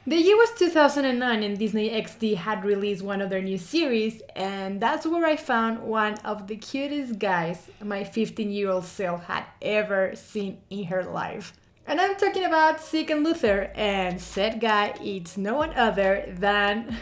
The year was 2009 and Disney XD had released one of their new series, and that's where I found one of the cutest guys my 15-year-old self had ever seen in her life. And I'm talking about Zeke and Luther, and said guy is no one other than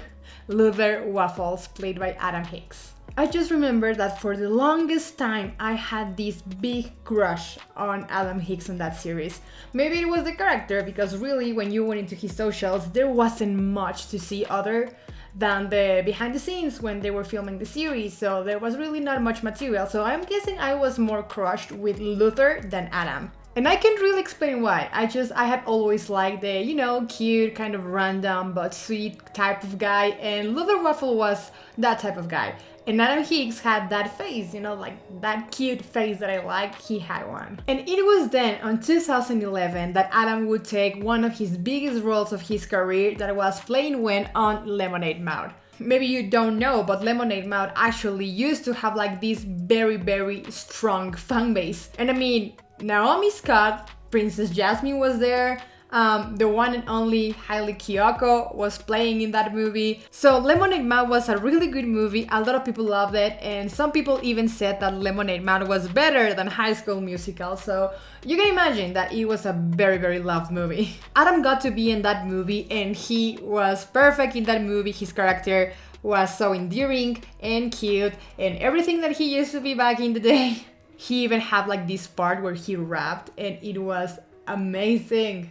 Luther Waffles, played by Adam Hicks. I just remember that for the longest time I had this big crush on Adam Hicks in that series. Maybe it was the character, because really when you went into his socials there wasn't much to see other than the behind the scenes when they were filming the series, so there was really not much material, so I'm guessing I was more crushed with Luther than Adam. And I can't really explain why. I had always liked the, cute, kind of random but sweet type of guy, and Luther Waffle was that type of guy. And Adam Hicks had that face, like that cute face that I liked, he had one. And it was then, on 2011, that Adam would take one of his biggest roles of his career, that was playing Wen on Lemonade Mouth. Maybe you don't know, but Lemonade Mouth actually used to have like this very, very strong fan base. And I mean, Naomi Scott, Princess Jasmine was there, the one and only Hailey Kiyoko was playing in that movie. So Lemonade Mouth was a really good movie, a lot of people loved it, and some people even said that Lemonade Mouth was better than High School Musical, so you can imagine that it was a very, very loved movie. Adam got to be in that movie and he was perfect in that movie. His character was so endearing and cute and everything that he used to be back in the day. He even had like this part where he rapped and it was amazing.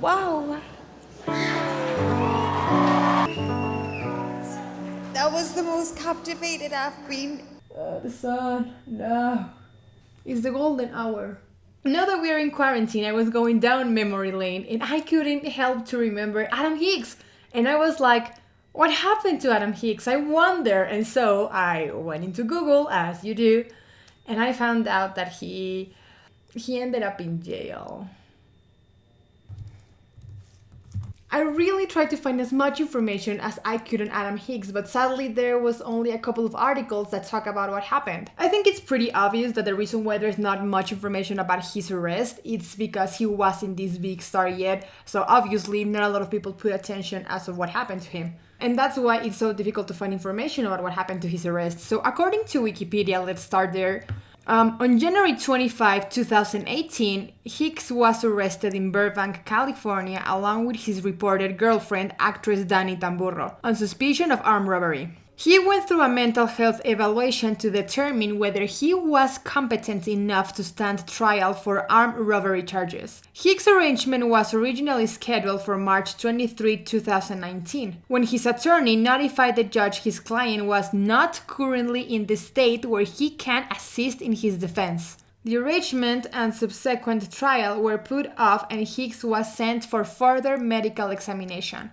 Wow. That was the most captivated I've been. The sun, no. It's the golden hour. Now that we are in quarantine, I was going down memory lane and I couldn't help to remember Adam Hicks. And I was like, what happened to Adam Hicks? I wonder. And so I went into Google, as you do, and I found out that he ended up in jail. I really tried to find as much information as I could on Adam Hicks, but sadly there was only a couple of articles that talk about what happened. I think it's pretty obvious that the reason why there's not much information about his arrest is because he wasn't this big star yet, so obviously not a lot of people put attention as of what happened to him. And that's why it's so difficult to find information about what happened to his arrest. So according to Wikipedia, let's start there. On January 25, 2018, Hicks was arrested in Burbank, California, along with his reported girlfriend, actress Dani Tamburro, on suspicion of armed robbery. He went through a mental health evaluation to determine whether he was competent enough to stand trial for armed robbery charges. Hicks' arraignment was originally scheduled for March 23, 2019, when his attorney notified the judge his client was not currently in the state where he can assist in his defense. The arraignment and subsequent trial were put off and Hicks was sent for further medical examination.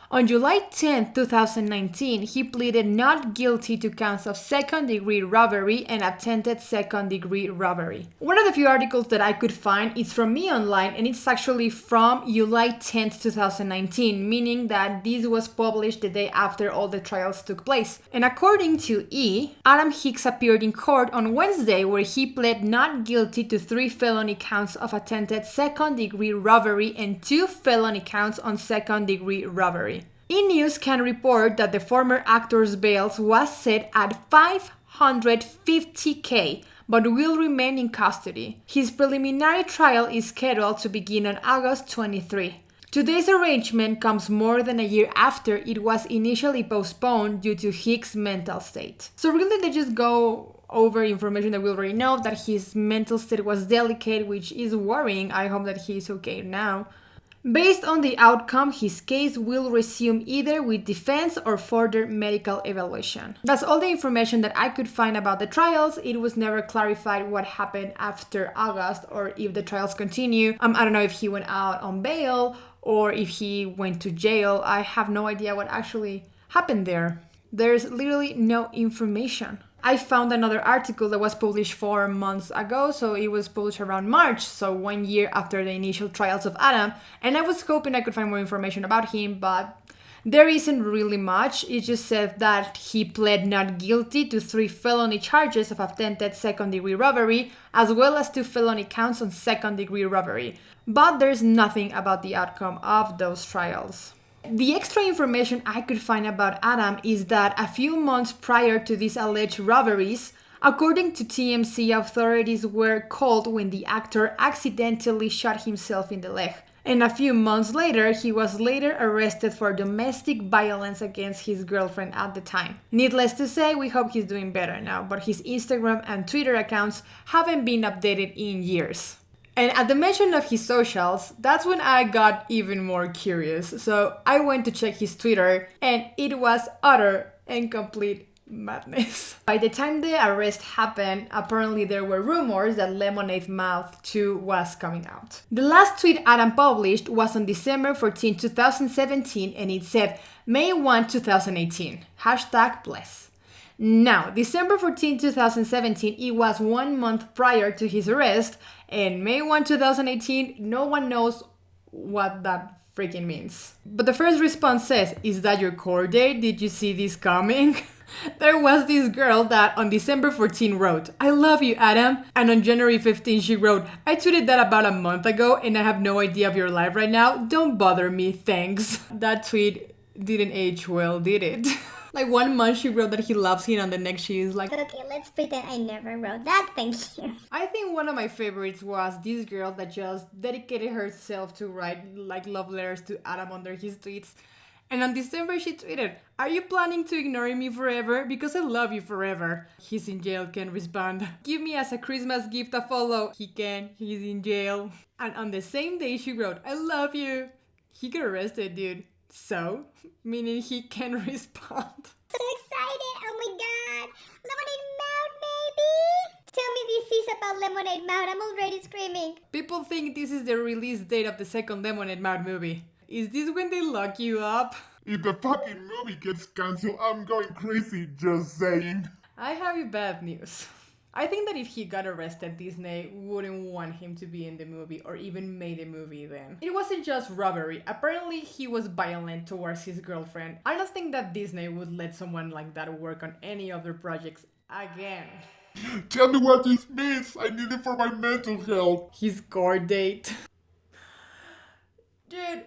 On July 10, 2019, he pleaded not guilty to counts of second-degree robbery and attempted second-degree robbery. One of the few articles that I could find is from Me Online, and it's actually from July 10, 2019, meaning that this was published the day after all the trials took place. And according to E, Adam Hicks appeared in court on Wednesday where he pled not guilty to 3 felony counts of attempted second-degree robbery and 2 felony counts on second-degree robbery. E-News can report that the former actor's bail was set at $550K, but will remain in custody. His preliminary trial is scheduled to begin on August 23. Today's arraignment comes more than a year after it was initially postponed due to Hicks' mental state. So really they just go over information that we already know, that his mental state was delicate, which is worrying. I hope that he's okay now. Based on the outcome, his case will resume either with defense or further medical evaluation. That's all the information that I could find about the trials. It was never clarified what happened after August or if the trials continue. I don't know if he went out on bail or if he went to jail. I have no idea what actually happened there. There's literally no information. I found another article that was published 4 months ago, so it was published around March, so 1 year after the initial trials of Adam, and I was hoping I could find more information about him, but There isn't really much. It just said that he pled not guilty to 3 felony charges of attempted second-degree robbery, as well as 2 felony counts on second-degree robbery. But there's nothing about the outcome of those trials. The extra information I could find about Adam is that a few months prior to these alleged robberies, according to TMZ, authorities were called when the actor accidentally shot himself in the leg. And a few months later, he was later arrested for domestic violence against his girlfriend at the time. Needless to say, we hope he's doing better now, but his Instagram and Twitter accounts haven't been updated in years. And at the mention of his socials, that's when I got even more curious. So I went to check his Twitter, and it was utter and complete madness. By the time the arrest happened, apparently there were rumors that Lemonade Mouth 2 was coming out. The last tweet Adam published was on December 14, 2017, and it said, May 1, 2018, #bless. Now, December 14, 2017, it was 1 month prior to his arrest, and May 1, 2018, no one knows what that freaking means. But the first response says, is that your court date? Did you see this coming? There was this girl that on December 14 wrote, I love you, Adam. And on January 15 she wrote, I tweeted that about a month ago and I have no idea of your life right now. Don't bother me, thanks. That tweet didn't age well, did it? Like 1 month she wrote that he loves him and the next she is like, okay, let's pretend I never wrote that, thank you. I think one of my favorites was this girl that just dedicated herself to write like love letters to Adam under his tweets. And on December she tweeted, are you planning to ignore me forever? Because I love you forever. He's in jail, can respond. Give me as a Christmas gift a follow. He can, he's in jail. And on the same day she wrote, I love you. He got arrested, dude. So, meaning he can respond. So excited, oh my god. Lemonade Mouth, maybe? Tell me this is about Lemonade Mouth, I'm already screaming. People think this is the release date of the second Lemonade Mouth movie. Is this when they lock you up? If the fucking movie gets cancelled, I'm going crazy, just saying. I have you bad news. I think that if he got arrested, Disney wouldn't want him to be in the movie or even made a movie then. It wasn't just robbery. Apparently, he was violent towards his girlfriend. I don't think that Disney would let someone like that work on any other projects again. Tell me what this means. I need it for my mental health. His court date. Dude.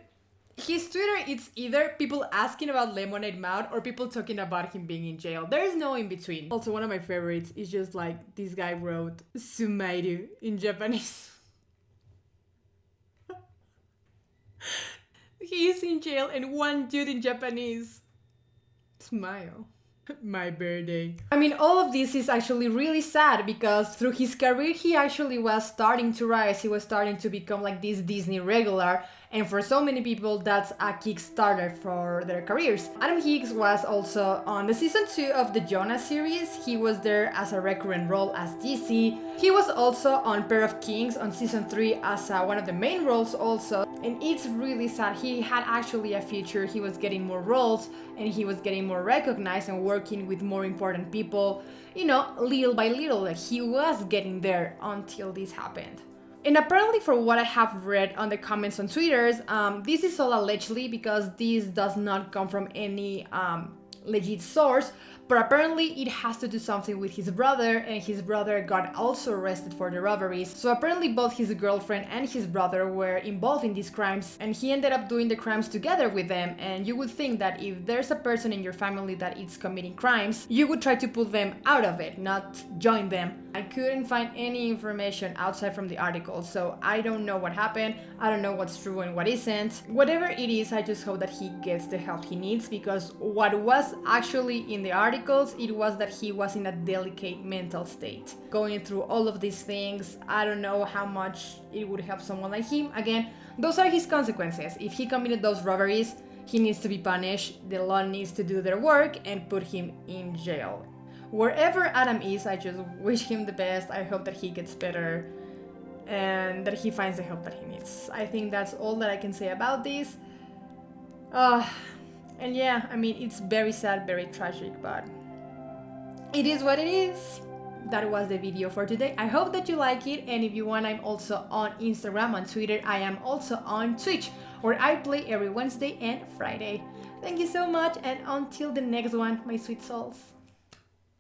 His Twitter, it's either people asking about Lemonade Mouth or people talking about him being in jail. There's no in between. Also, one of my favorites is just like this guy wrote Sumairu in Japanese. He is in jail and one dude in Japanese. Smile. My birthday. I mean, all of this is actually really sad because through his career, he actually was starting to rise. He was starting to become like this Disney regular. And for so many people, that's a kickstarter for their careers. Adam Hicks was also on the season 2 of the Jonah series. He was there as a recurrent role as DC. He was also on Pair of Kings on season 3 as one of the main roles also. And it's really sad. He had actually a future. He was getting more roles and he was getting more recognized and working with more important people. You know, little by little, like he was getting there until this happened. And apparently, for what I have read on the comments on Twitter, this is all allegedly because this does not come from any legit source, but apparently it has to do something with his brother, and his brother got also arrested for the robberies. So apparently both his girlfriend and his brother were involved in these crimes, and he ended up doing the crimes together with them. And you would think that if there's a person in your family that is committing crimes, you would try to pull them out of it, not join them. I couldn't find any information outside from the article, so I don't know what happened. I don't know what's true and what isn't. Whatever it is, I just hope that he gets the help he needs, because what was actually in the articles, it was that he was in a delicate mental state. Going through all of these things, I don't know how much it would help someone like him. Again, those are his consequences. If he committed those robberies, he needs to be punished. The law needs to do their work and put him in jail. Wherever Adam is, I just wish him the best. I hope that he gets better and that he finds the help that he needs. I think that's all that I can say about this. And yeah, I mean, it's very sad, very tragic, but it is what it is. That was the video for today. I hope that you like it, and if you want, I'm also on Instagram, on Twitter. I am also on Twitch, where I play every Wednesday and Friday. Thank you so much, and until the next one, my sweet souls.